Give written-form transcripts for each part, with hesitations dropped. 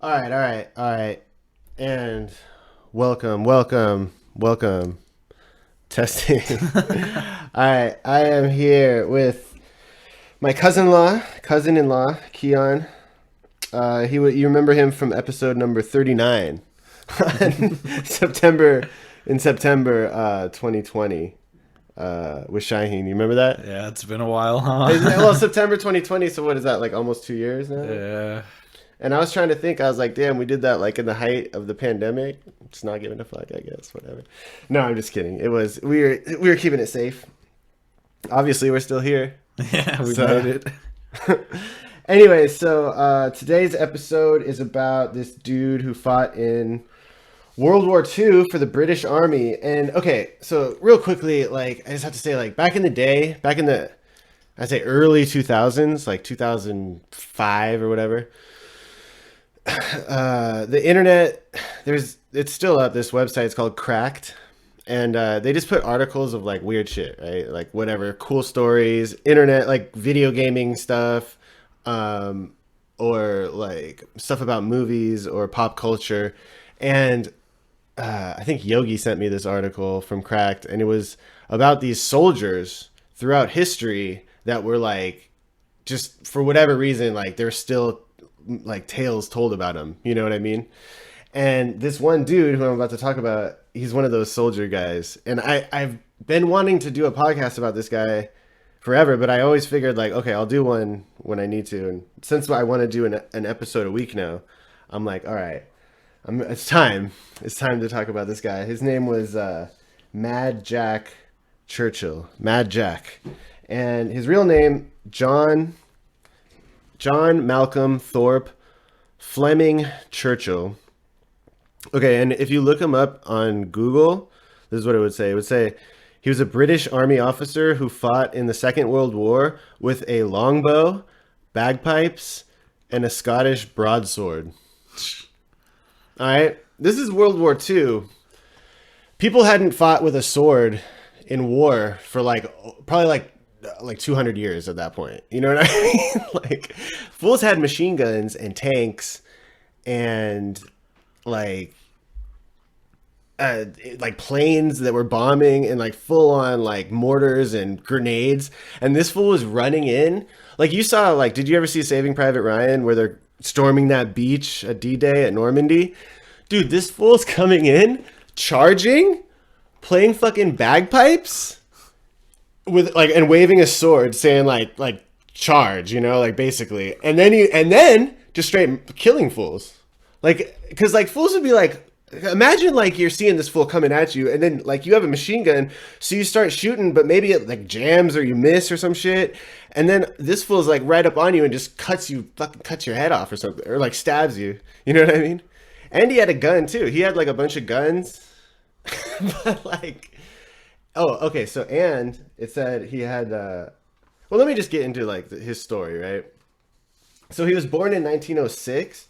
All right. And welcome. Testing. All right, I am here with my cousin-in-law, Keon. You remember him from episode number 39, September in September 2020, with Shaheen. You remember that? Yeah, it's been a while, Well, huh? September 2020. So what is that? Like almost 2 years now. Yeah. And I was trying to think. I was like, damn, we did that like in the height of the pandemic. Just not giving a fuck, I guess. Whatever. No, I'm just kidding. It was we were keeping it safe. Obviously, we're still here. Yeah, we So, made it. anyway, so today's episode is about this dude who fought in World War II for the British Army. And okay, so real quickly, like I just have to say, like back in the day, back in the I say early 2000s, like 2005 or whatever. The internet, it's still up. This website is called Cracked, and they just put articles of like weird shit, right? Like whatever, cool stories, internet, like video gaming stuff, um, or like stuff about movies or pop culture. And I think Yogi sent me this article from Cracked, and it was about these soldiers throughout history that were like, just for whatever reason, like they're still like tales told about him. You know what I mean? And this one dude who I'm about to talk about, he's one of those soldier guys. And I've been wanting to do a podcast about this guy forever, but I always figured like, okay, I'll do one when I need to. And since I want to do an episode a week now, I'm like, all right, it's time. It's time to talk about this guy. His name was Mad Jack Churchill. Mad Jack. And his real name, John Malcolm Thorpe Fleming Churchill. Okay, and if you look him up on Google, this is what it would say. It would say he was a British Army officer who fought in the Second World War with a longbow, bagpipes, and a Scottish broadsword. All right, this is World War II. People hadn't fought with a sword in war for like probably like 200 years at that point. You know what I mean? Like fools had machine guns and tanks and like like planes that were bombing and like full on like mortars and grenades, and this fool was running in. Like you saw, like, did you ever see Saving Private Ryan where they're storming that beach at D-Day at Normandy? Dude, this fool's coming in, charging, playing fucking bagpipes with like and waving a sword saying like charge, you know, like basically. And then just straight killing fools. Like, because like fools would be like, imagine like you're seeing this fool coming at you, and then like you have a machine gun, so you start shooting, but maybe it like jams or you miss or some shit, and then this fool's like right up on you and just cuts your head off or something, or like stabs you. You know what I mean? And he had a gun too. He had like a bunch of guns, but like, oh, okay. So and it said he had. Well, let me just get into like his story, right? So he was born in 1906,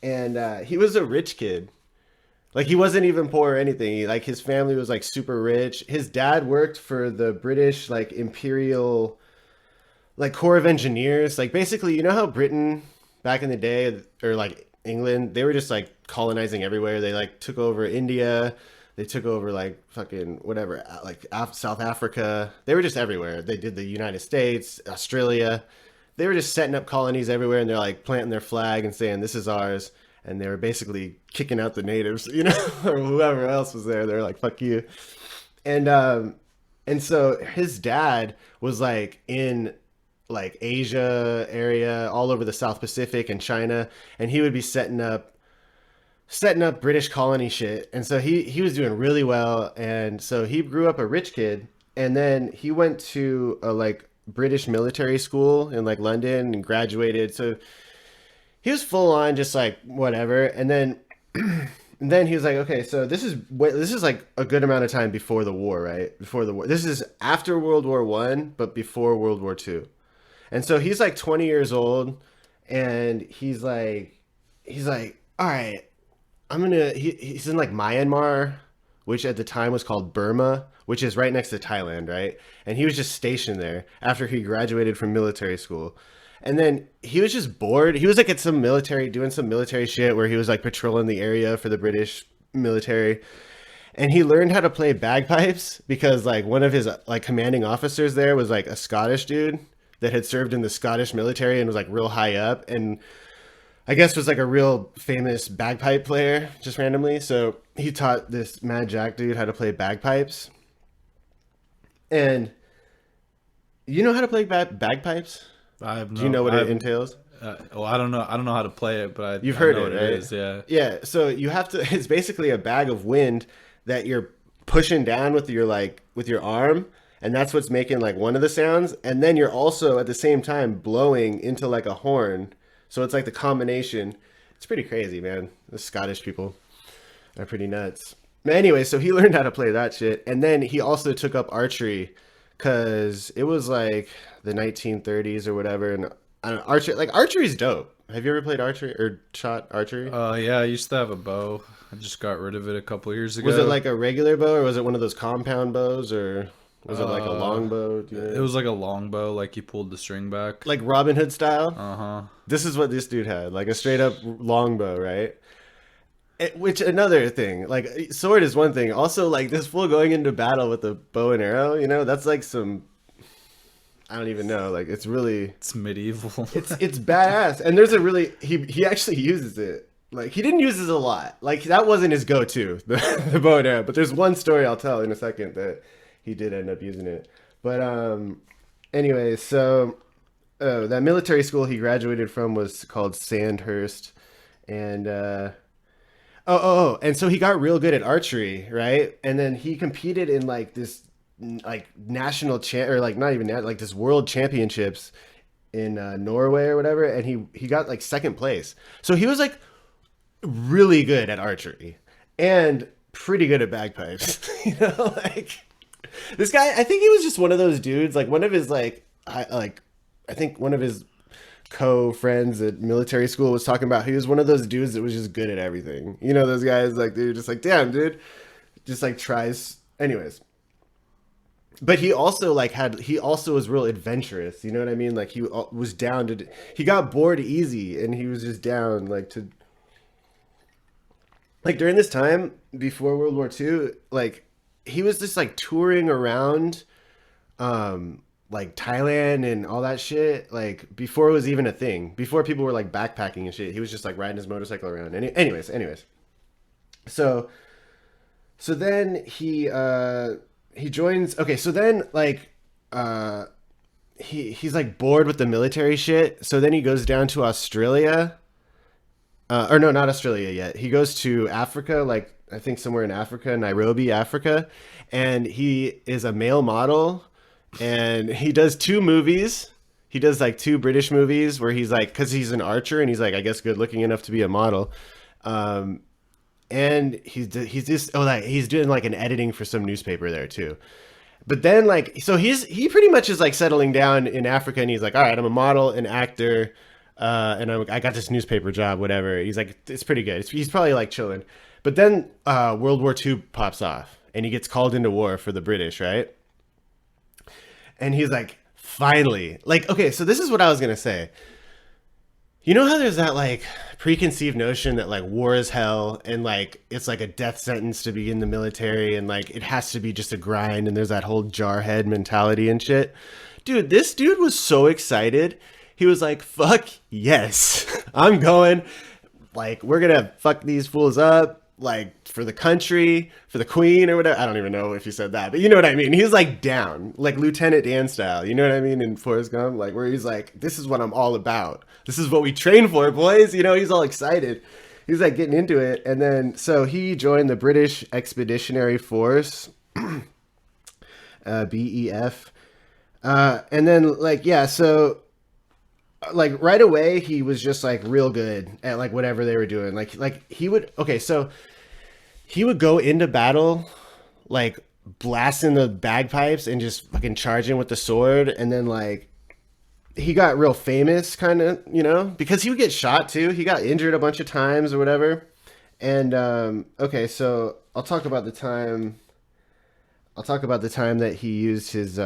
and he was a rich kid. Like he wasn't even poor or anything. Like his family was like super rich. His dad worked for the British like Imperial like Corps of Engineers. Like basically, you know how Britain back in the day, or like England, they were just like colonizing everywhere. They like took over India. They took over like fucking whatever, like South Africa. They were just everywhere. They did the United States, Australia. They were just setting up colonies everywhere, and they're like planting their flag and saying this is ours. And they were basically kicking out the natives, you know, or whoever else was there. They're like, "Fuck you," and so his dad was like in like Asia area, all over the South Pacific and China, and he would be setting up British colony shit. And so he was doing really well, and so he grew up a rich kid, and then he went to a like British military school in like London and graduated. So he was full on just like whatever, and then and then he was like, okay, so this is like a good amount of time before the war, right? Before the war. This is after World War One, but before World War Two. And so he's like 20 years old, and he's like, all right, he's in like Myanmar, which at the time was called Burma, which is right next to Thailand, right? And he was just stationed there after he graduated from military school. And then he was just bored. He was like at some military, doing some military shit where he was like patrolling the area for the British military. And he learned how to play bagpipes because like one of his like commanding officers there was like a Scottish dude that had served in the Scottish military and was like real high up, and I guess was like a real famous bagpipe player just randomly. So he taught this Mad Jack dude how to play bagpipes. And you know how to play bagpipes? Do you know what it entails? Well, I don't know. I don't know how to play it, but You've I heard know it, what right? it is. Yeah. Yeah. So you have to. It's basically a bag of wind that you're pushing down with your arm, and that's what's making like one of the sounds. And then you're also at the same time blowing into like a horn. So it's like the combination. It's pretty crazy, man. The Scottish people are pretty nuts. But anyway, so he learned how to play that shit, and then he also took up archery because it was like the 1930s or whatever, and I don't know, archery's dope. Have you ever played archery or shot archery? Yeah. I used to have a bow. I just got rid of it a couple years ago. Was it like a regular bow, or was it one of those compound bows, or was it like a long bow? It was like a long bow, like you pulled the string back. Like Robin Hood style? Uh huh. This is what this dude had, like a straight up long bow, right? Which another thing, like sword is one thing. Also, like this fool going into battle with a bow and arrow, that's like some, I don't even know. Like it's really, It's medieval. it's badass. And there's a really he actually uses it. Like he didn't use it a lot. Like that wasn't his go-to, the bow and arrow. But there's one story I'll tell in a second that he did end up using it. But anyway, so that military school he graduated from was called Sandhurst, and and so he got real good at archery, right? And then he competed in like this like national or like not even like this world championships in Norway or whatever, and he got like second place. So he was like really good at archery and pretty good at bagpipes. Like this guy, I think he was just one of those dudes, like one of his I think one of his co-friends at military school was talking about he was one of those dudes that was just good at everything. Those guys like they're just like, damn, dude, just like tries. Anyways, but he also was real adventurous. You know what I mean? Like he was down to. He got bored easy, and he was just down like during this time before World War II. Like he was just like touring around, like Thailand and all that shit. Like before it was even a thing. Before people were like backpacking and shit, he was just like riding his motorcycle around. Anyways. So then he joins. Okay, so then like he's like bored with the military shit. So then he goes down to Australia. Or no, not Australia yet. He goes to Africa, like I think somewhere in Africa, Nairobi, Africa, and he is a male model, and he does 2 movies. He does like 2 British movies where he's like, because he's an archer and he's like, I guess, good looking enough to be a model. And he's doing like an editing for some newspaper there too. But then like, so he pretty much is like settling down in Africa, and he's like, all right, I'm a model, an actor, and I got this newspaper job, whatever. He's like, it's pretty good. He's probably like chilling. But then World War II pops off, and he gets called into war for the British, right? And he's like, finally, like, okay, so this is what I was gonna say. You know how there's that like preconceived notion that like war is hell, and like it's like a death sentence to be in the military, and like it has to be just a grind, and there's that whole jarhead mentality and shit. Dude, this dude was so excited. He was like, fuck yes, I'm going. Like, we're gonna fuck these fools up, like, for the country, for the queen or whatever. I don't even know if he said that, but you know what I mean. He's like down, like Lieutenant Dan style. You know what I mean? In Forrest Gump, like where he's like, this is what I'm all about. This is what we train for, boys. He's all excited. He's like getting into it. And then, so he joined the British Expeditionary Force, BEF. And then like, yeah, so like right away he was just like real good at like whatever they were doing. Like he would, so he would go into battle like blasting the bagpipes and just fucking charging with the sword. And then like he got real famous kind of, because he would get shot too. He got injured a bunch of times or whatever. And so I'll talk about the time that he used his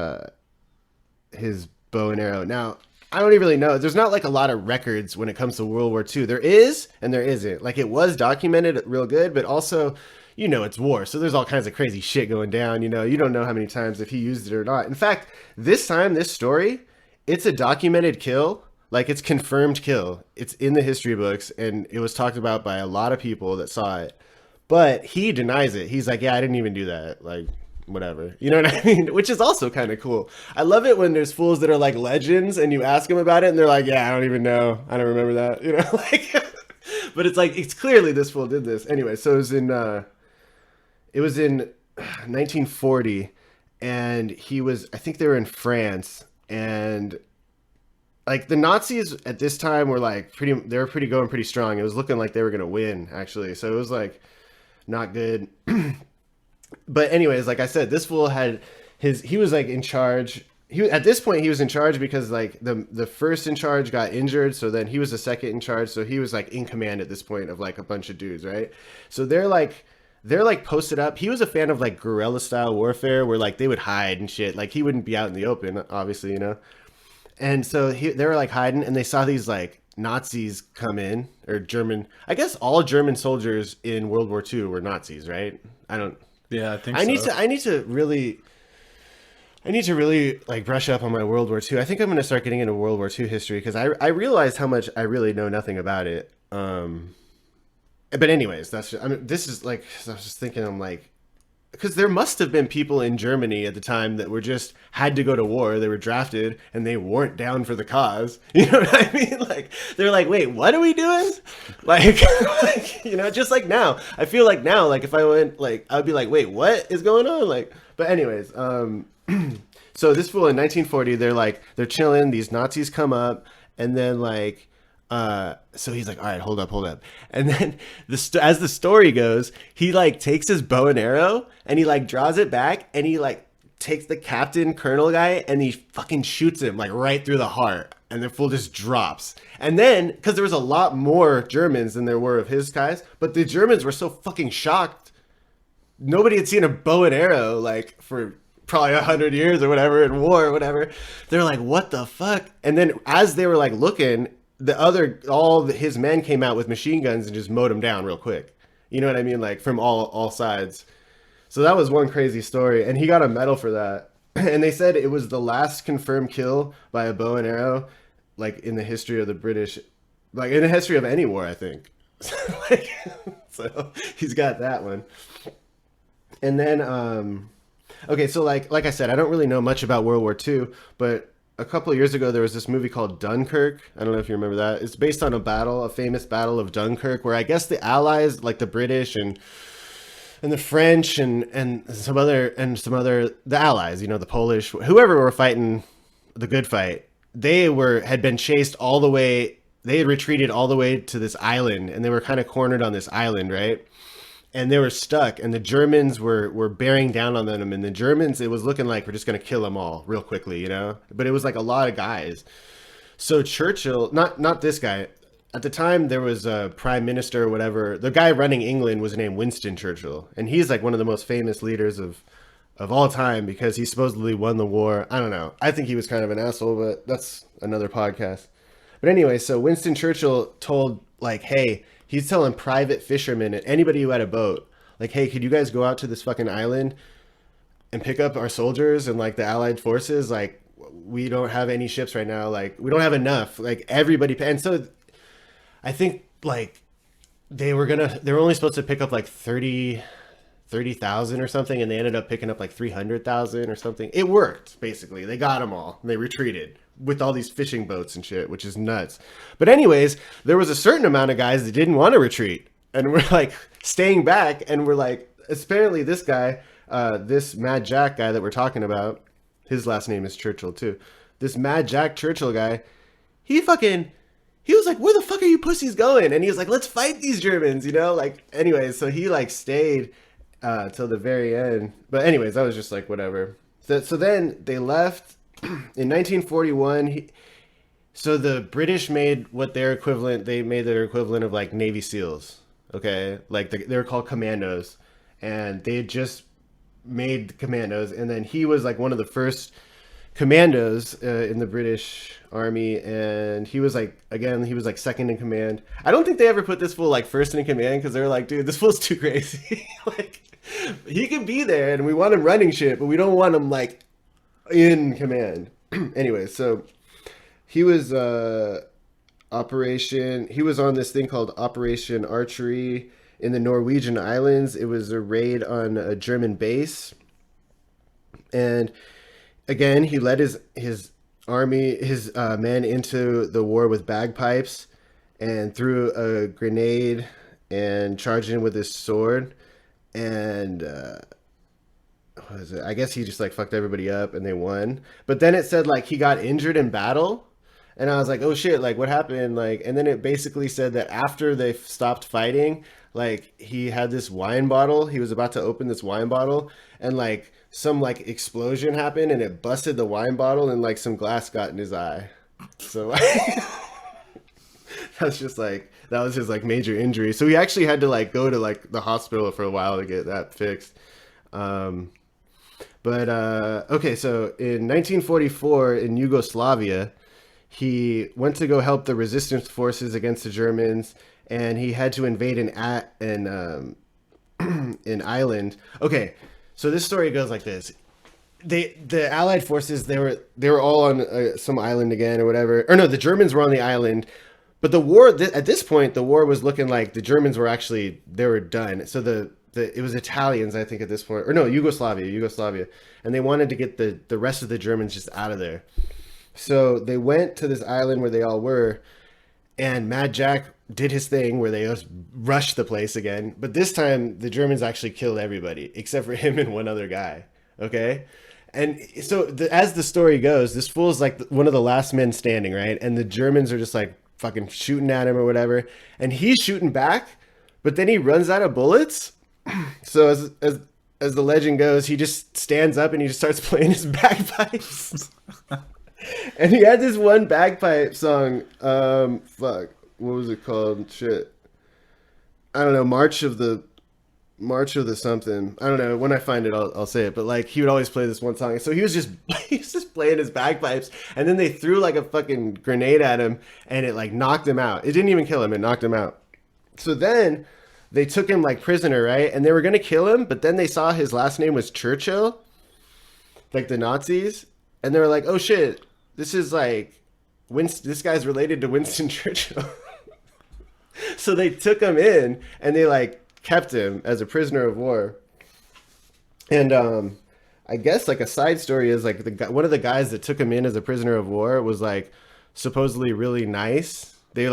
bow and arrow. Now, I don't even really know. There's not like a lot of records when it comes to World War II. There is and there isn't. Like it was documented real good, but also, it's war. So there's all kinds of crazy shit going down. You don't know how many times if he used it or not. In fact, this time, this story, it's a documented kill. Like it's confirmed kill. It's in the history books and it was talked about by a lot of people that saw it. But he denies it. He's like, yeah, I didn't even do that. Like, whatever. You know what I mean? Which is also kind of cool. I love it when there's fools that are like legends and you ask them about it and they're like, yeah, I don't even know. I don't remember that. Like, but it's like, it's clearly this fool did this. Anyway, so it was in 1940 and I think they were in France and like the Nazis at this time were like they were going pretty strong. It was looking like they were going to win actually. So it was like not good. But anyways, like I said, this fool had he was like in charge. At this point he was in charge because like the first in charge got injured. So then he was the second in charge. So he was like in command at this point of like a bunch of dudes. Right. So they're like posted up. He was a fan of like guerrilla style warfare where like they would hide and shit. Like he wouldn't be out in the open, obviously, And so they were like hiding and they saw these like Nazis come in or German. I guess all German soldiers in World War II were Nazis, right? Yeah, I think so. I need to really like brush up on my World War II. I think I'm going to start getting into World War II history because I realized how much I really know nothing about it. But anyways, this is like, I was just thinking, I'm like, because there must have been people in Germany at the time that were just had to go to war. They were drafted and they weren't down for the cause. You know what I mean? Like they're like, wait, what are we doing? Like, just like now. I feel like now, like if I went, like I'd be like, wait, what is going on? Like, but anyways, so this fool in 1940, they're chilling. These Nazis come up, and then like. So he's like, all right, hold up. And then as the story goes, he like takes his bow and arrow and he like draws it back and he like takes the captain colonel guy and he fucking shoots him like right through the heart. And the fool just drops. And then, because there was a lot more Germans than there were of his guys, but the Germans were so fucking shocked. Nobody had seen a bow and arrow like for probably 100 years or whatever in war or whatever. They're like, what the fuck? And then as they were like looking, his men came out with machine guns and just mowed him down real quick. You know what I mean? Like from all sides. So that was one crazy story. And he got a medal for that. And they said it was the last confirmed kill by a bow and arrow, like in the history of the British, like in the history of any war, I think. So he's got that one. And then, okay. So like I said, I don't really know much about World War II, but a couple of years ago, there was this movie called Dunkirk. I don't know if you remember that. It's based on a famous battle of Dunkirk, where I guess the Allies, like the British and the French and some other the Allies, the Polish, whoever were fighting the good fight, had been chased all the way. They had retreated all the way to this island, and they were kind of cornered on this island, right? And they were stuck, and the Germans were bearing down on them. And the Germans, it was looking like we're just going to kill them all real quickly, But it was like a lot of guys. So Churchill, not this guy. At the time, there was a prime minister or whatever. The guy running England was named Winston Churchill. And he's like one of the most famous leaders of all time because he supposedly won the war. I don't know. I think he was kind of an asshole, but that's another podcast. But anyway, so Winston Churchill told like, hey, he's telling private fishermen and anybody who had a boat, like, hey, could you guys go out to this fucking island and pick up our soldiers and like the Allied forces? Like, we don't have any ships right now. Like, we don't have enough. Like, everybody. And so I think like they were only supposed to pick up like 30,000 or something. And they ended up picking up like 300,000 or something. It worked, basically. They got them all. And they retreated with all these fishing boats and shit, which is nuts. But anyways, there was a certain amount of guys that didn't want to retreat and were like staying back. And we're like, apparently this guy, this Mad Jack guy that we're talking about, his last name is Churchill too. This Mad Jack Churchill guy, he was like, where the fuck are you pussies going? And he was like, let's fight these Germans, like, anyways. So he like stayed till the very end. But anyways, I was just like, whatever. So then they left. In 1941, so the British made their equivalent of like Navy SEALs, okay? Like they were called commandos, and they had just made the commandos, and then he was like one of the first commandos in the British Army, and he was like, again, he was like second in command. I don't think they ever put this fool like first in command because they're like, dude, this fool's too crazy. Like, he can be there, and we want him running shit, but we don't want him like in command. Anyway, so he was operation. He was on this thing called Operation Archery in the Norwegian islands. It was a raid on a German base, and again, he led his army, his men into the war with bagpipes, and threw a grenade and charged in with his sword. And what is it? I guess he just like fucked everybody up, and they won. But then it said like he got injured in battle, and I was like, oh shit, like what happened? Like, and then it basically said that after they stopped fighting, like he had this wine bottle. He was about to open this wine bottle, and like some like explosion happened, and it busted the wine bottle, and like some glass got in his eye. So that's just like that was his like major injury. So he actually had to like go to like the hospital for a while to get that fixed. But okay, so in 1944 in Yugoslavia, he went to go help the resistance forces against the Germans, and he had to invade an island. Okay, so this story goes like this: the Allied forces they were all on some island again or whatever, or no, the Germans were on the island. But the war at this point, the war was looking like the Germans were actually they were done. So it was Italians, I think, at this point, or no, Yugoslavia, and they wanted to get the rest of the Germans just out of there. So they went to this island where they all were, and Mad Jack did his thing where they just rushed the place again. But this time, the Germans actually killed everybody except for him and one other guy. Okay. And so as the story goes, this fool's like one of the last men standing, right? And the Germans are just like fucking shooting at him or whatever, and he's shooting back, but then he runs out of bullets. So as the legend goes, he just stands up and he just starts playing his bagpipes. And he had this one bagpipe song. Fuck, what was it called? Shit, I don't know. March of the something. I don't know. When I find it, I'll say it. But like, he would always play this one song. So he was just playing his bagpipes, and then they threw like a fucking grenade at him, and it like knocked him out. It didn't even kill him. It knocked him out. So then they took him like prisoner, right? And they were gonna kill him, but then they saw his last name was Churchill, like the Nazis, and they were like, oh shit, this is like this guy's related to Winston Churchill. So they took him in, and they like kept him as a prisoner of war. And I guess like a side story is like one of the guys that took him in as a prisoner of war was like supposedly really nice. They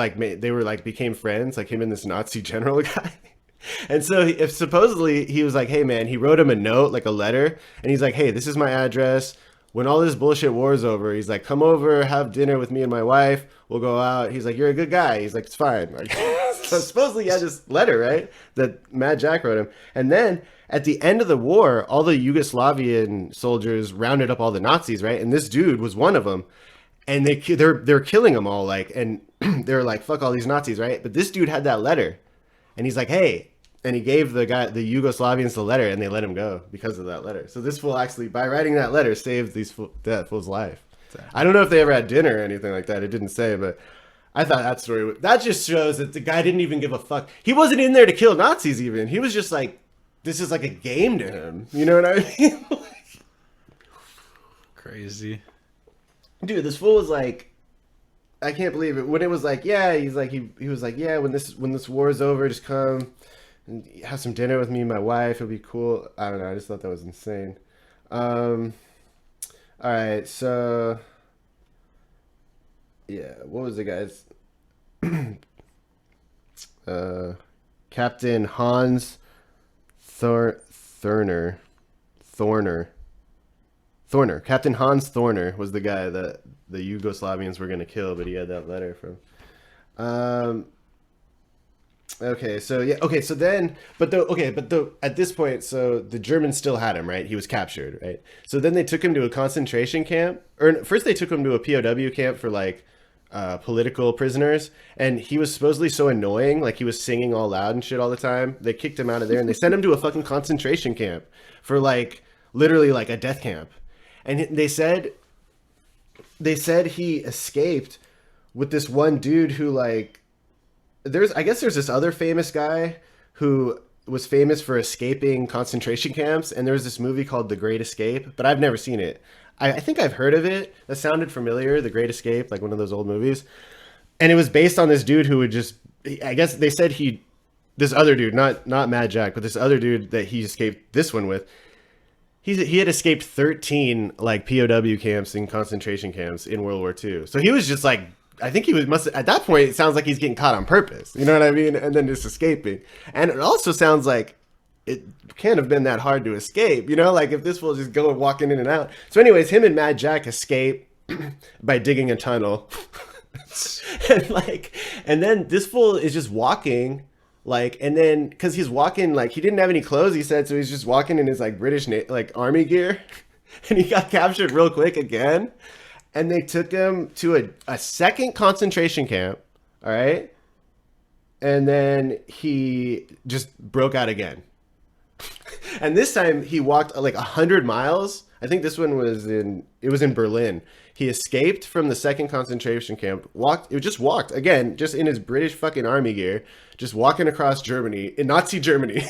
became friends, like him and this Nazi general guy. And so if supposedly he was like, hey man, he wrote him a note, like a letter, and he's like, hey, this is my address. When all this bullshit war is over, he's like, come over, have dinner with me and my wife. We'll go out. He's like, you're a good guy. He's like, it's fine. Like, so supposedly he had this letter, right, that Mad Jack wrote him. And then at the end of the war, all the Yugoslavian soldiers rounded up all the Nazis, right? And this dude was one of them. And they're killing them all, like, and they're like, fuck all these Nazis, right? But this dude had that letter, and he's like, hey. And he gave the Yugoslavians the letter, and they let him go because of that letter. So this fool actually, by writing that letter, saved that fool's life. I don't know if they ever had dinner or anything like that. It didn't say, but I thought that story, that just shows that the guy didn't even give a fuck. He wasn't in there to kill Nazis even. He was just like, this is like a game to him. You know what I mean? Crazy. Dude, this fool was like, I can't believe it. When it was like, yeah, he's like, he was like, yeah, when this war is over, just come and have some dinner with me and my wife. It'll be cool. I don't know. I just thought that was insane. All right. So, yeah. What was the guy's? Captain Hans Thorner. Captain Hans Thorner was the guy that the Yugoslavians were going to kill, but he had that letter from. Okay, so yeah, okay, so then, but at this point, so the Germans still had him, right? He was captured, right? So then they took him to a concentration camp, or first they took him to a POW camp for like political prisoners, and he was supposedly so annoying, like he was singing all loud and shit all the time. They kicked him out of there, and they sent him to a fucking concentration camp for like literally like a death camp, and they said they said he escaped with this one dude who like there's I guess there's this other famous guy who was famous for escaping concentration camps, and there was this movie called The Great Escape, but I've never seen it. I think I've heard of it. That sounded familiar, The Great Escape, like one of those old movies. And it was based on this dude who would just I guess they said he this other dude, not Mad Jack, but this other dude that he escaped this one with. He had escaped 13 like POW camps and concentration camps in World War II. So he was just like I think he was must at that point it sounds like he's getting caught on purpose. You know what I mean? And then just escaping. And it also sounds like it can't have been that hard to escape, you know, like if this fool just go walking in and out. So anyways, him and Mad Jack escape by digging a tunnel. And then this fool is just walking like, and then because he's walking like he didn't have any clothes, he said, so he's just walking in his like British like army gear. And he got captured real quick again, and they took him to a second concentration camp. All right, and then he just broke out again. And this time he walked like 100 miles. I think this one was in Berlin. He escaped from the second concentration camp, just walked again, just in his British fucking army gear, just walking across Germany, in Nazi Germany.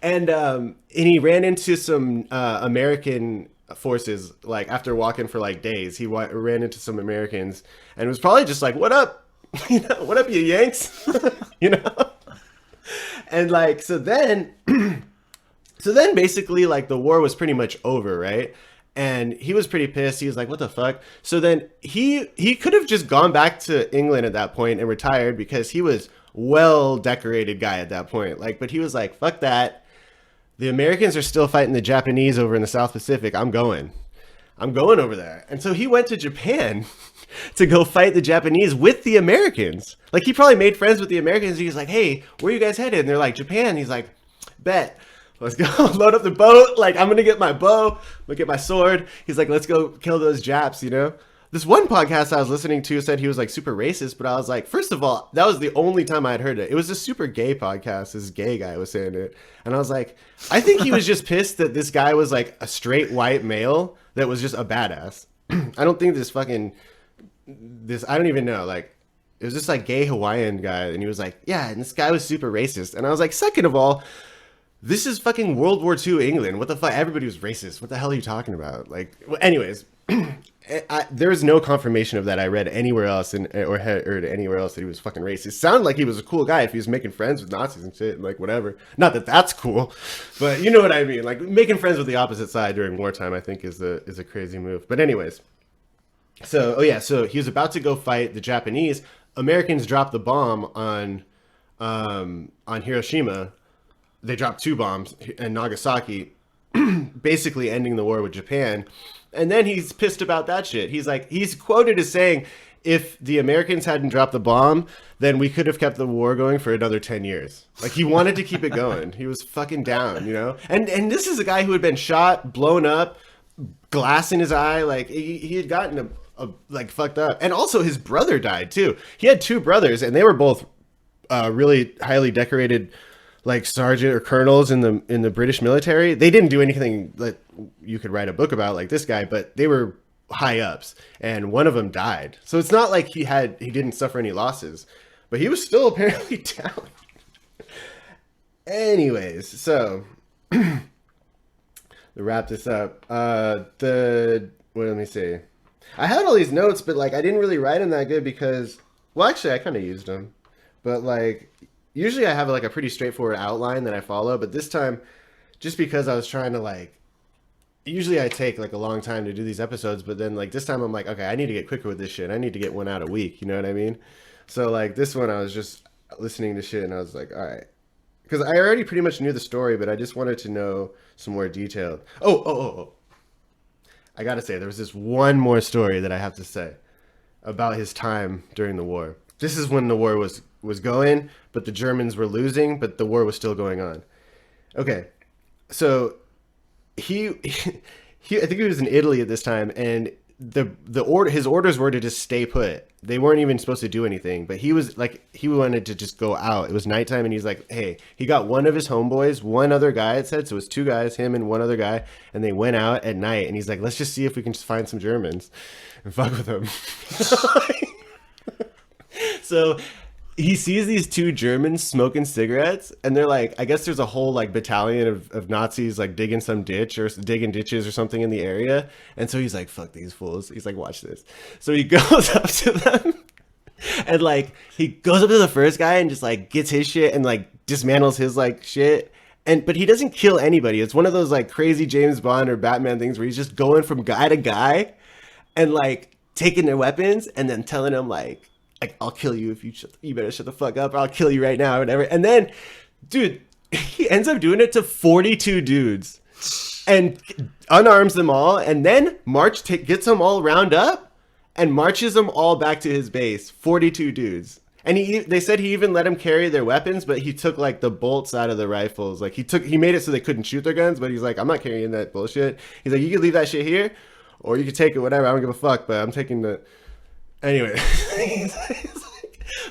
And he ran into some American forces, like after walking for like days, he ran into some Americans and was probably just like, what up? You know, what up, you Yanks? You know? And like, so then basically like the war was pretty much over, right? And he was pretty pissed. He was like, what the fuck? So then he could have just gone back to England at that point and retired because he was well decorated guy at that point. Like, but he was like, fuck that. The Americans are still fighting the Japanese over in the South Pacific. I'm going over there. And so he went to Japan to go fight the Japanese with the Americans. Like he probably made friends with the Americans. He was like, hey, where are you guys headed? And they're like, Japan. He's like, bet. Let's go load up the boat. Like, I'm going to get my bow. I'm going to get my sword. He's like, let's go kill those Japs, you know? This one podcast I was listening to said he was like super racist, but I was like, first of all, that was the only time I had heard it. It was a super gay podcast. This gay guy was saying it. And I was like, I think he was just pissed that this guy was like a straight white male that was just a badass. I don't think I don't even know. Like, it was just like gay Hawaiian guy. And he was like, yeah, and this guy was super racist. And I was like, second of all, this is fucking World War II England. What the fuck? Everybody was racist. What the hell are you talking about? Like, well, anyways, there's no confirmation of that I read anywhere else or heard anywhere else that he was fucking racist. It sounded like he was a cool guy if he was making friends with Nazis and shit and like whatever. Not that that's cool, but you know what I mean. Like making friends with the opposite side during wartime, I think is a crazy move. But anyways, so he was about to go fight the Japanese. Americans dropped the bomb on Hiroshima. They dropped 2 bombs in Nagasaki, basically ending the war with Japan. And then he's pissed about that shit. He's quoted as saying, if the Americans hadn't dropped the bomb, then we could have kept the war going for another 10 years. Like, he wanted to keep it going. He was fucking down, you know? And this is a guy who had been shot, blown up, glass in his eye. Like, he had gotten like fucked up. And also his brother died too. He had 2 brothers, and they were both really highly decorated, like sergeant or colonels in the British military. They didn't do anything that you could write a book about like this guy, but they were high ups, and one of them died. So it's not like he didn't suffer any losses, but he was still apparently down. Anyways, so to wrap this up, let me see. I had all these notes, but like I didn't really write them that good because, well, actually I kind of used them, but like usually I have like a pretty straightforward outline that I follow, but this time, just because I was trying to like, usually I take like a long time to do these episodes, but then like this time I'm like, okay, I need to get quicker with this shit. I need to get one out a week. You know what I mean? So like this one, I was just listening to shit and I was like, all right. Because I already pretty much knew the story, but I just wanted to know some more detail. Oh. I gotta say, there was this one more story that I have to say about his time during the war. This is when the war was going, but the Germans were losing, but the war was still going on. Okay, so I think he was in Italy at this time, and his orders were to just stay put. They weren't even supposed to do anything, but he was like, he wanted to just go out. It was nighttime, and he's like, hey, he got one of his homeboys, one other guy, it said, so it was two guys, him and one other guy, and they went out at night, and he's like, let's just see if we can just find some Germans and fuck with them. So he sees these two Germans smoking cigarettes, and they're like, I guess there's a whole like battalion of Nazis like digging some ditch or digging ditches or something in the area. And so he's like, fuck these fools. He's like, watch this. So he goes up to them and like, he goes up to the first guy and just like gets his shit and like dismantles his like shit. But he doesn't kill anybody. It's one of those like crazy James Bond or Batman things where he's just going from guy to guy and like taking their weapons and then telling them like, I'll kill you if you better shut the fuck up, or I'll kill you right now, or whatever. And then, dude, he ends up doing it to 42 dudes and unarms them all, and then gets them all round up and marches them all back to his base. 42 dudes. And they said he even let them carry their weapons, but he took like the bolts out of the rifles. Like he made it so they couldn't shoot their guns, but he's like, I'm not carrying that bullshit. He's like, you can leave that shit here, or you can take it, whatever. I don't give a fuck, but I'm taking the... Anyway,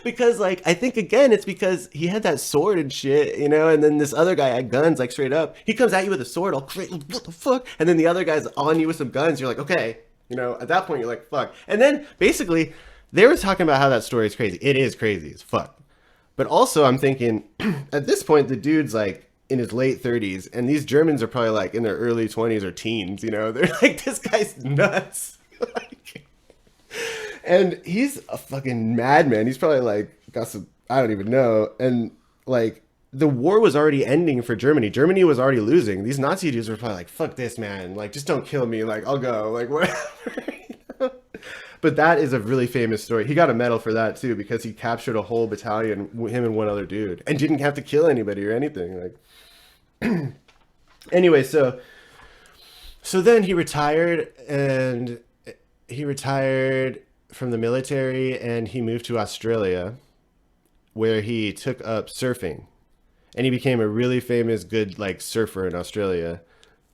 because like I think again it's because he had that sword and shit, you know, and then this other guy had guns like straight up. He comes at you with a sword, all crazy, what the fuck? And then the other guy's on you with some guns. You're like, okay, you know, at that point you're like, fuck. And then basically they were talking about how that story is crazy. It is crazy as fuck. But also I'm thinking at this point the dude's like in his late 30s, and these Germans are probably like in their early 20s or teens. You know, they're like, this guy's nuts. Like, and he's a fucking madman. He's probably like got some, I don't even know. And like the war was already ending for Germany. Germany was already losing. These Nazi dudes were probably like, fuck this, man. Like, just don't kill me. Like, I'll go. Like, whatever. You know? But that is a really famous story. He got a medal for that too, because he captured a whole battalion, him and one other dude, and didn't have to kill anybody or anything. Like, anyway, so then he retired, and he retired from the military, and he moved to Australia, where he took up surfing, and he became a really famous good like surfer in Australia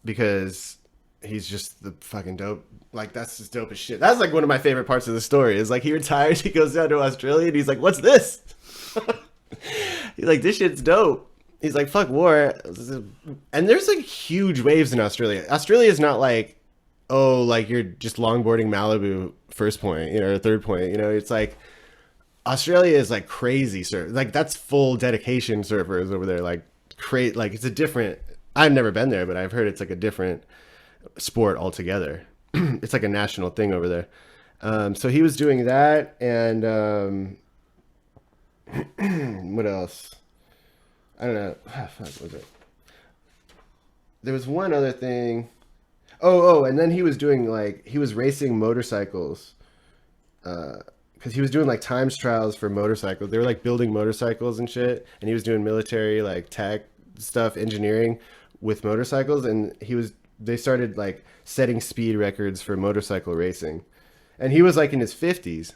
because he's just the fucking dope. Like, that's just dope as shit. That's like one of my favorite parts of the story is like he retires, he goes down to Australia, and he's like, what's this? He's like, this shit's dope. He's like, fuck war. And there's like huge waves in Australia. Australia is not like, oh, like you're just longboarding Malibu first point, you know, or third point, you know. It's like Australia is like crazy surf. Like that's full dedication surfers over there. Like like it's a different, I've never been there, but I've heard it's like a different sport altogether. It's like a national thing over there. So he was doing that, and what else? I don't know. What was it? There was one other thing. And then he was doing like, he was racing motorcycles, because he was doing like times trials for motorcycles. They were like building motorcycles and shit, and he was doing military like tech stuff, engineering with motorcycles, and they started like setting speed records for motorcycle racing, and he was like in his 50s,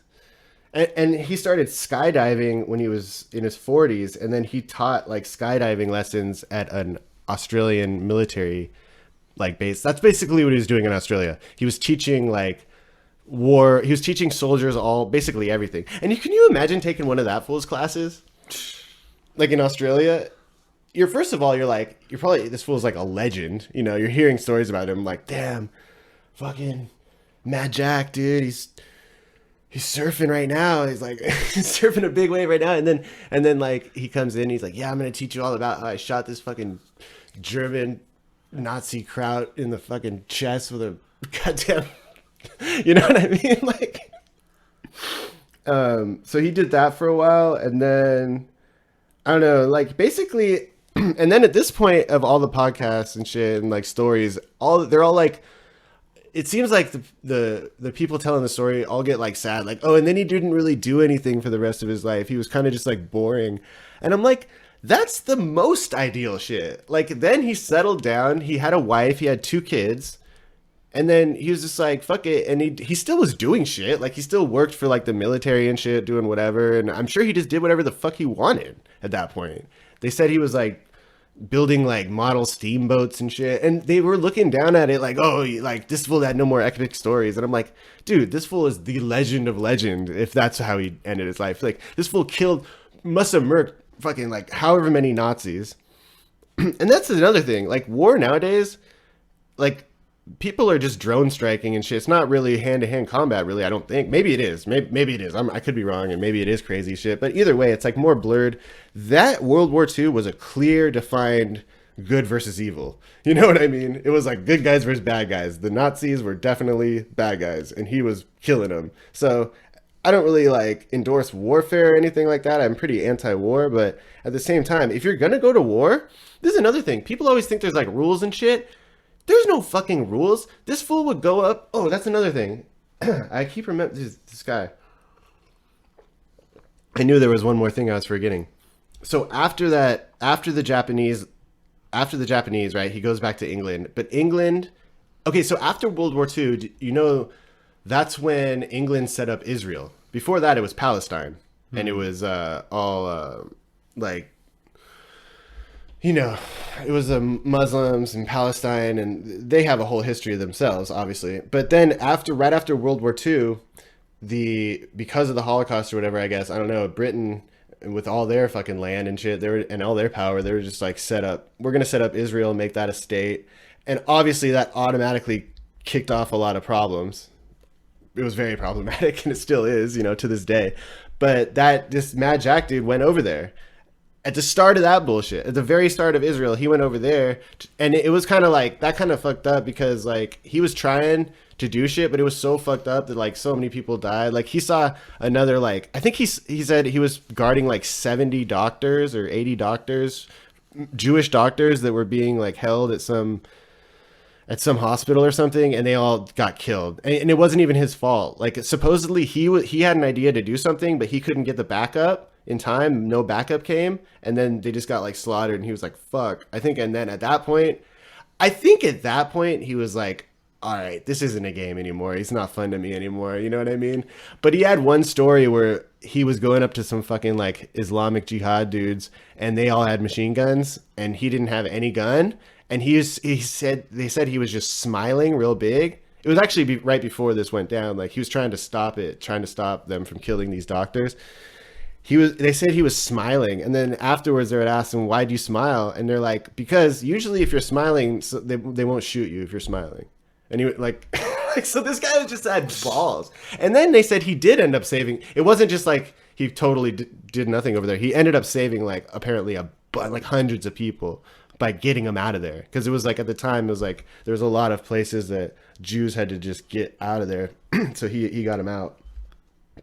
and he started skydiving when he was in his 40s, and then he taught like skydiving lessons at an Australian military like base. That's basically what he was doing in Australia. He was teaching like war. He was teaching soldiers basically everything. And can you imagine taking one of that fool's classes? Like in Australia, first of all, you're probably, this fool's like a legend. You know, you're hearing stories about him like, damn, fucking Mad Jack, dude. He's surfing right now. He's like he's surfing a big wave right now. And then like he comes in, he's like, yeah, I'm going to teach you all about how I shot this fucking German Nazi kraut in the fucking chest with a goddamn, you know what I mean? Like, so he did that for a while, and then I don't know, like basically, and then at this point of all the podcasts and shit and like stories, they're all like, it seems like the people telling the story all get like sad, like, oh, and then he didn't really do anything for the rest of his life. He was kind of just like boring, and I'm like, that's the most ideal shit. Like, then he settled down. He had a wife. He had 2 kids. And then he was just like, fuck it. And he still was doing shit. Like, he still worked for, like, the military and shit, doing whatever. And I'm sure he just did whatever the fuck he wanted at that point. They said he was, like, building like model steamboats and shit, and they were looking down at it like, oh, like this fool had no more epic stories. And I'm like, dude, this fool is the legend of legend if that's how he ended his life. Like, this fool must have murked fucking like however many Nazis. And that's another thing, like war nowadays, like people are just drone striking and shit. It's not really hand-to-hand combat, really. I don't think. Maybe it is. Maybe it is. I could be wrong, and maybe it is crazy shit. But either way, it's like more blurred. That World War II was a clear, defined good versus evil. You know what I mean? It was like good guys versus bad guys. The Nazis were definitely bad guys, and he was killing them. So I don't really like endorse warfare or anything like that. I'm pretty anti-war, but at the same time, if you're gonna go to war, this is another thing. People always think there's like rules and shit. There's no fucking rules. This fool would go up. Oh, that's another thing. I keep remembering this guy. I knew there was one more thing I was forgetting. So after the Japanese, right, he goes back to England. But England, okay, so after World War II, you know, that's when England set up Israel. Before that, it was Palestine. And it was all like, you know, it was the Muslims in Palestine, and they have a whole history of themselves, obviously. But then right after World War II, because of the Holocaust or whatever, I guess, I don't know, Britain, with all their fucking land and shit, and all their power, they were just like we're going to set up Israel and make that a state. And obviously that automatically kicked off a lot of problems. It was very problematic, and it still is, you know, to this day. But this Mad Jack dude went over there at the start of that bullshit, at the very start of Israel. He went over there, and it was kind of like, that kind of fucked up, because like he was trying to do shit, but it was so fucked up that like so many people died. Like he saw another, like, I think he said he was guarding like 70 doctors or 80 doctors, Jewish doctors that were being like held at some hospital or something, and they all got killed. And it wasn't even his fault. Like supposedly he had an idea to do something, but he couldn't get the backup in time. No backup came, and then they just got like slaughtered, and he was like, fuck. And then at that point he was like, all right, this isn't a game anymore. He's not fun to me anymore. You know what I mean? But he had one story where he was going up to some fucking like Islamic Jihad dudes, and they all had machine guns, and he didn't have any gun. And they said he was just smiling real big. It was actually right before this went down. Like he was trying to stop them from killing these doctors. They said he was smiling, and then afterwards they would ask him, why do you smile? And they're like, because usually if you're smiling, so they won't shoot you if you're smiling. And he like, so this guy just had balls. And then they said he did end up saving. It wasn't just like he totally did nothing over there. He ended up saving like apparently like hundreds of people by getting them out of there. Because it was like, at the time, it was like there was a lot of places that Jews had to just get out of there. So he got them out,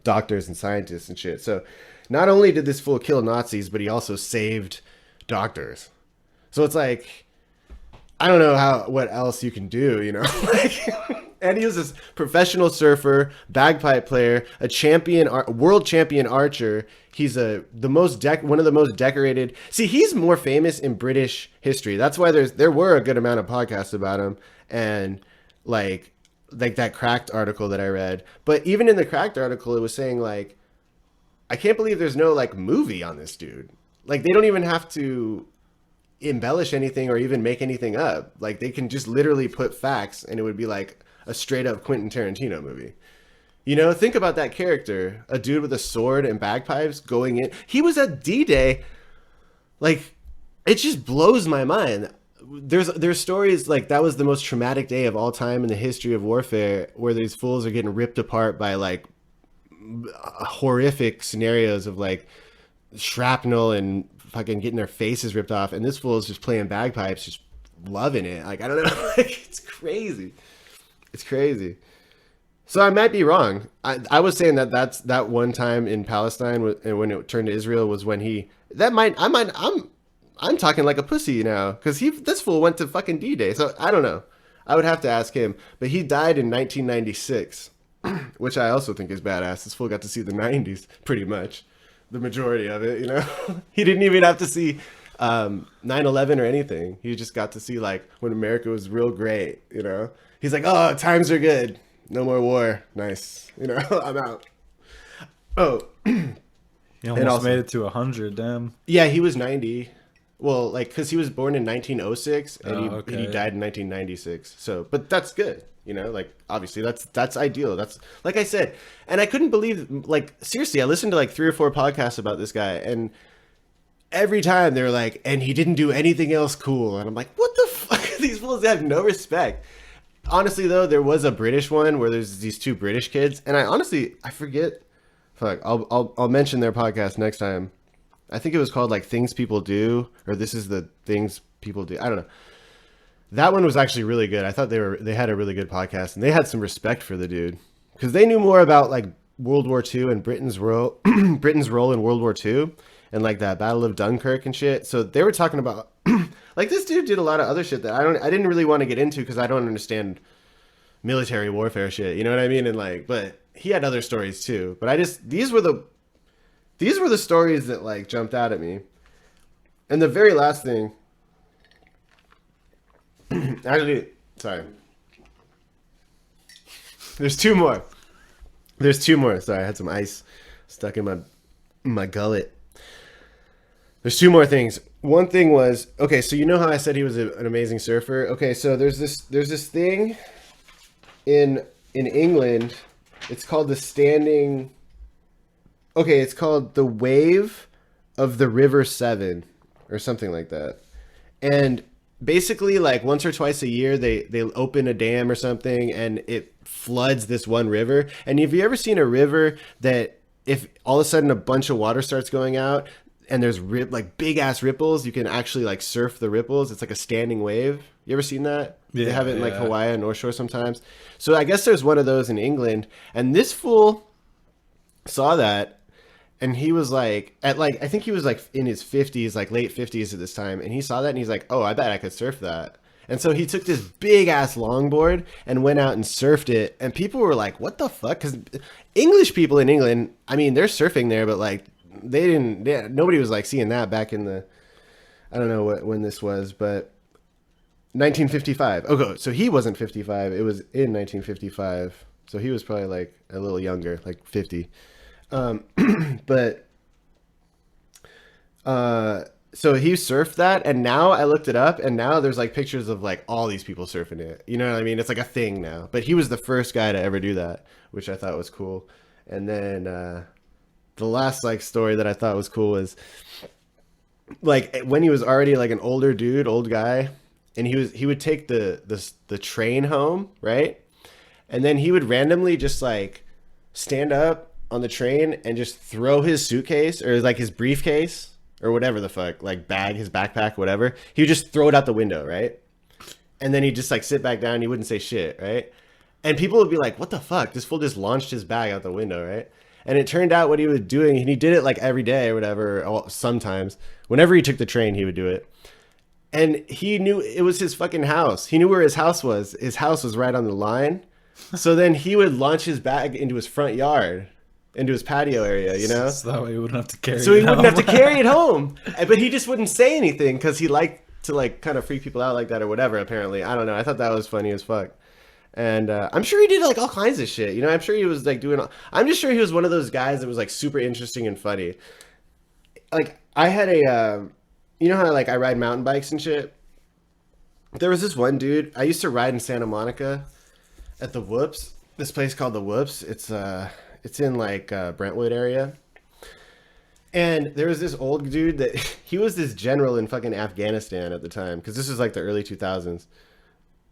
doctors and scientists and shit. So not only did this fool kill Nazis, but he also saved doctors. So it's like, I don't know what else you can do, you know? Like, and he was this professional surfer, bagpipe player, a champion, world champion archer. He's one of the most decorated. See, he's more famous in British history. That's why there were a good amount of podcasts about him, and like that Cracked article that I read. But even in the Cracked article, it was saying like, I can't believe there's no like movie on this dude. Like they don't even have to embellish anything or even make anything up. Like they can just literally put facts, and it would be like a straight up Quentin Tarantino movie. You know, think about that character, a dude with a sword and bagpipes going in. He was at D-Day. Like, it just blows my mind. There's stories like that was the most traumatic day of all time in the history of warfare, where these fools are getting ripped apart by like horrific scenarios of like shrapnel and fucking getting their faces ripped off, and this fool is just playing bagpipes, just loving it. Like, I don't know. Like, it's crazy. It's crazy. So I might be wrong. I was saying that's that one time in Palestine when it turned to Israel was when I'm talking like a pussy now, because this fool went to fucking D-Day. So I don't know. I would have to ask him. But he died in 1996, which I also think is badass. This fool got to see the 90s pretty much. The majority of it, you know. He didn't even have to see 9/11 or anything. He just got to see like when America was real great, you know. He's like, oh, times are good. No more war. Nice. You know, I'm out. Oh. He almost made it to 100, damn. Yeah, he was 90. Well, like because he was born in 1906 and Oh, he okay. died in 1996. So, but that's good. You know, like obviously that's ideal. That's like I said, and I couldn't believe like seriously. I listened to like 3 or 4 podcasts about this guy, and every time they were like, and he didn't do anything else cool, and I'm like, what the fuck? These fools have no respect. Honestly, though, there was a British one where there's these 2 British kids, and I forget. Fuck, I'll mention their podcast next time. I think it was called like Things People Do, or This is the Things People Do. I don't know. That one was actually really good. I thought they had a really good podcast, and they had some respect for the dude because they knew more about like World War II and Britain's role Britain's role in World War II and like that Battle of Dunkirk and shit. So they were talking about like this dude did a lot of other shit that I didn't really want to get into because I don't understand military warfare shit. You know what I mean? And like, but he had other stories too. But I just these were the stories that like jumped out at me. And the very last thing, actually, sorry, there's 2 more. There's 2 more. Sorry, I had some ice stuck in my gullet. There's 2 more things. One thing was okay. So you know how I said he was an amazing surfer. Okay, so there's this thing in England. It's called the standing. Okay, it's called the Wave of the River Severn or something like that. And basically, like once or twice a year, they open a dam or something, and it floods this one river. And have you ever seen a river that if all of a sudden a bunch of water starts going out and there's like big ass ripples, you can actually like surf the ripples. It's like a standing wave. You ever seen that? They Yeah, have it in like yeah. Hawaii and North Shore sometimes. So I guess there's one of those in England, and this fool saw that and he was like at like I think he was like in his 50s, like late 50s at this time, and he saw that and he's like, "Oh, I bet I could surf that." And so he took this big ass longboard and went out and surfed it, and people were like, "What the fuck?" Cuz English people in England, I mean, they're surfing there, but like nobody was like seeing that back in the I don't know when this was, but 1955. Okay, so he wasn't 55. It was in 1955. So he was probably like a little younger, like 50. Um, but so he surfed that, and now I looked it up, and now there's like pictures of like all these people surfing it. You know what I mean? It's like a thing now. But he was the first guy to ever do that, which I thought was cool. And then the last like story that I thought was cool was like when he was already like an older dude, old guy, and he would take the train home, right? And then he would randomly just like stand up on the train and just throw his suitcase or like his briefcase or whatever the fuck, like bag, his backpack, whatever. He would just throw it out the window, right? And then he'd just like sit back down and he wouldn't say shit, right? And people would be like, what the fuck? This fool just launched his bag out the window, right? And it turned out what he was doing, and he did it like every day or whatever, or sometimes. Whenever he took the train, he would do it. And he knew it was his fucking house. He knew where his house was. His house was right on the line. So then he would launch his bag into his front yard, into his patio area, you know? So that way you wouldn't have to carry So it he wouldn't have to home. carry it home. But he just wouldn't say anything because he liked to like kind of freak people out like that or whatever, apparently. I don't know. I thought that was funny as fuck. And I'm sure he did like all kinds of shit. You know, I'm sure he was like I'm just sure he was one of those guys that was like super interesting and funny. Like I had you know how like I ride mountain bikes and shit? There was this one dude. I used to ride in Santa Monica at the Whoops. This place called the Whoops. It's in like Brentwood area. And there was this old dude that he was this general in fucking Afghanistan at the time because this was like the early 2000s.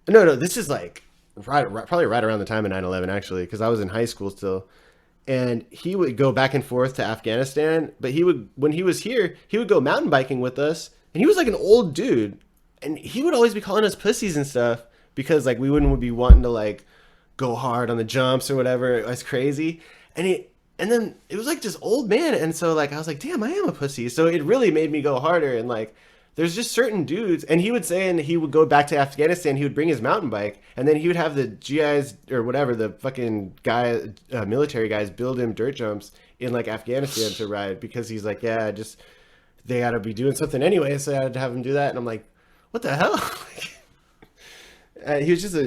No, this is like probably right around the time of 9/11 actually because I was in high school still. And he would go back and forth to Afghanistan, but he would when he was here, he would go mountain biking with us, and he was like an old dude, and he would always be calling us pussies and stuff because like we wouldn't be wanting to like go hard on the jumps or whatever. It was crazy. And then it was like this old man, and so like I was like, damn, I am a pussy. So it really made me go harder. And like there's just certain dudes, and he would say, and he would go back to Afghanistan, he would bring his mountain bike, and then he would have the GIs or whatever, the fucking guy, military guys build him dirt jumps in like Afghanistan to ride because he's like, yeah, just they got to be doing something anyway, so I had to have him do that. And I'm like, what the hell? He was just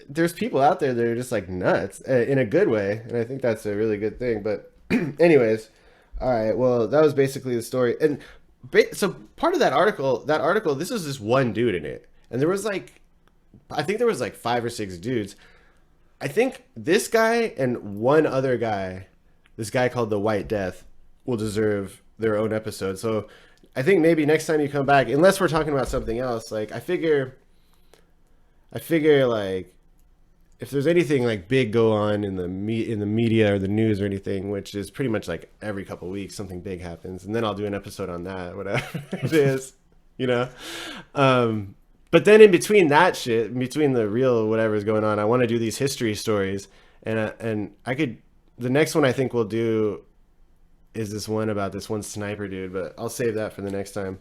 there's people out there that are just like nuts in a good way, and I think that's a really good thing. But anyways, all right, well, that was basically the story. And So part of that article, this was just one dude in it, and there was like, I think there was like 5 or 6 dudes. I think this guy and one other guy, this guy called the White Death, will deserve their own episode. So I think maybe next time you come back, unless we're talking about something else, like I figure like if there's anything like big go on in the media or the news or anything, which is pretty much like every couple of weeks something big happens, and then I'll do an episode on that, whatever it is, you know. But then in between that shit, in between the real whatever is going on, I want to do these history stories, and I could. The next one I think we'll do is this one about this one sniper dude, but I'll save that for the next time.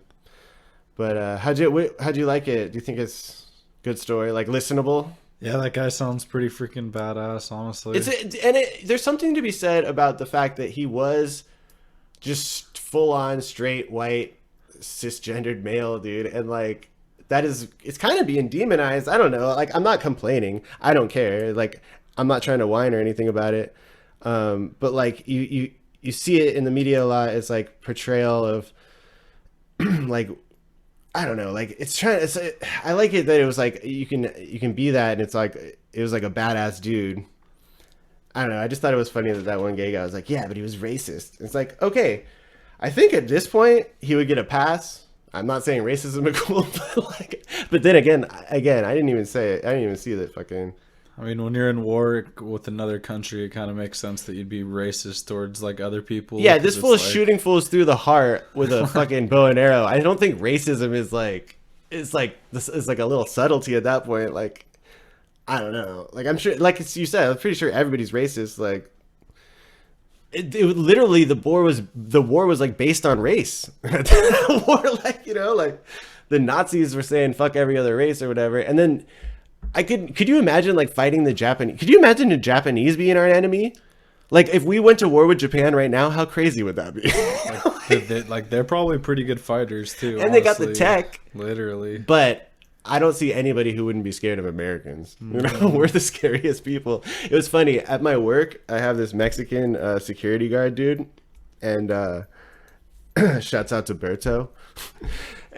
But how'd you like it? Do you think it's good story, like listenable? Yeah, that guy sounds pretty freaking badass, honestly. There's something to be said about the fact that he was just full on straight white cisgendered male dude, and like it's kind of being demonized. I don't know. Like I'm not complaining. I don't care. Like I'm not trying to whine or anything about it. But like you see it in the media a lot. It's like portrayal of like I don't know, like I like it that it was like you can be that, and it's like it was like a badass dude. I don't know. I just thought it was funny that one gay guy was like, yeah, but he was racist. It's like, okay, I think at this point he would get a pass. I'm not saying racism is cool, but then again, I didn't even say it. I didn't even see that fucking. I mean, when you're in war with another country, it kind of makes sense that you'd be racist towards like other people. Yeah, this fool is like... shooting fools through the heart with a fucking bow and arrow. I don't think racism is like it's like this is like a little subtlety at that point. Like I don't know. Like I'm sure, like you said, I'm pretty sure everybody's racist. Like literally the war was like based on race. War, like like the Nazis were saying fuck every other race or whatever, and then. Could you imagine like fighting the Japanese? Could you imagine the Japanese being our enemy? Like if we went to war with Japan right now, how crazy would that be? They're probably pretty good fighters too. And honestly. they got the tech, literally. But I don't see anybody who wouldn't be scared of Americans. We're the scariest people. It was funny at my work. I have this Mexican security guard dude, and shouts out to Berto.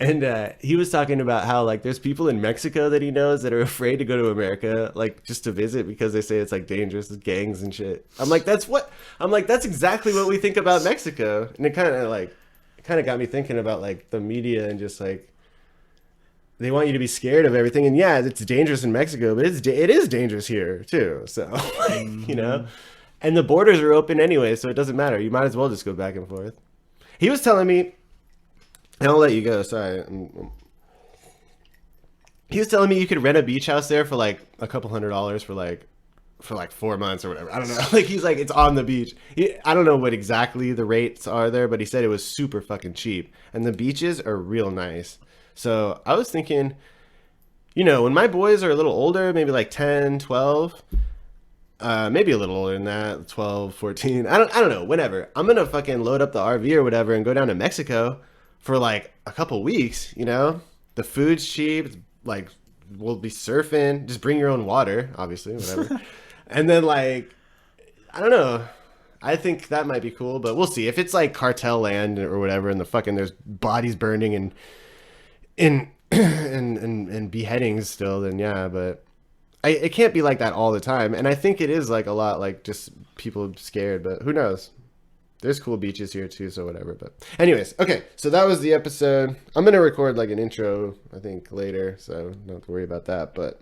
And he was talking about how like there's people in Mexico that he knows that are afraid to go to America, like just to visit because they say it's like dangerous, gangs and shit. I'm like, that's exactly what we think about Mexico. And it kind of got me thinking about like the media and just like they want you to be scared of everything. And yeah, it's dangerous in Mexico, but it is dangerous here too. So like, and the borders are open anyway, so it doesn't matter. You might as well just go back and forth. He was telling me. And I'll let you go. Sorry. He was telling me you could rent a beach house there for like a couple $100 for like 4 months or whatever. I don't know. Like he's like it's on the beach. I don't know what exactly the rates are there, but he said it was super fucking cheap, and the beaches are real nice. So I was thinking, when my boys are a little older, maybe like 10, 12, maybe a little older than that, 12, 14. I don't know. Whenever I'm gonna fucking load up the RV or whatever and go down to Mexico. For like a couple weeks, the food's cheap. Like we'll be surfing. Just bring your own water, obviously, whatever. And then like, I don't know. I think that might be cool, but we'll see. If it's like cartel land or whatever, and there's bodies burning and beheadings still, then yeah. But it can't be like that all the time. And I think it is like a lot like just people scared. But who knows? There's cool beaches here too, so whatever. But anyways, okay, so that was the episode. I'm going to record like an intro, I think, later, so don't have to worry about that. But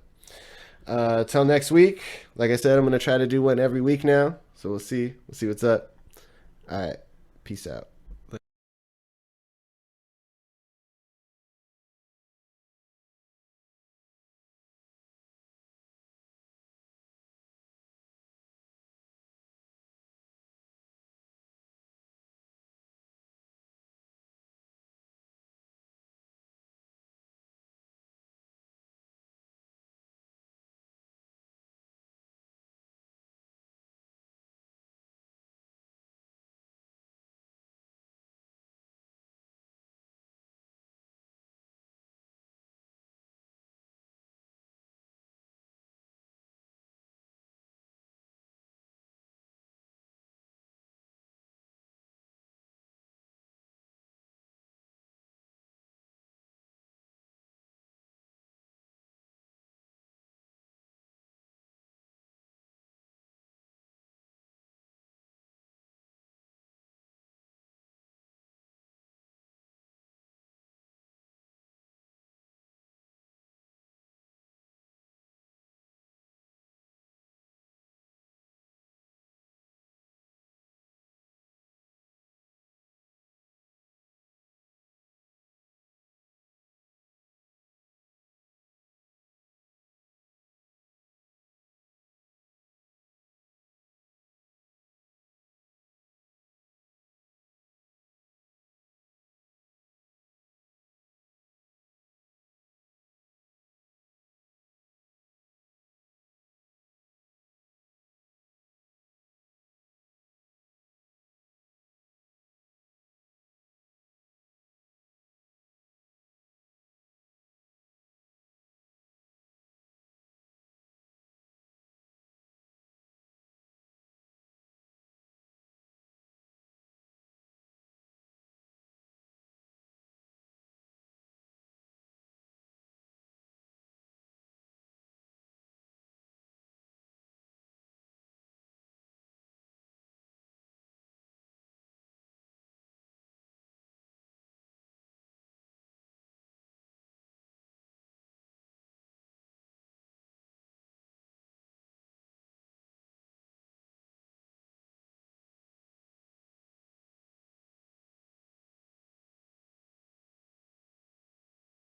till next week, like I said, I'm going to try to do one every week now. So we'll see. We'll see what's up. All right, peace out.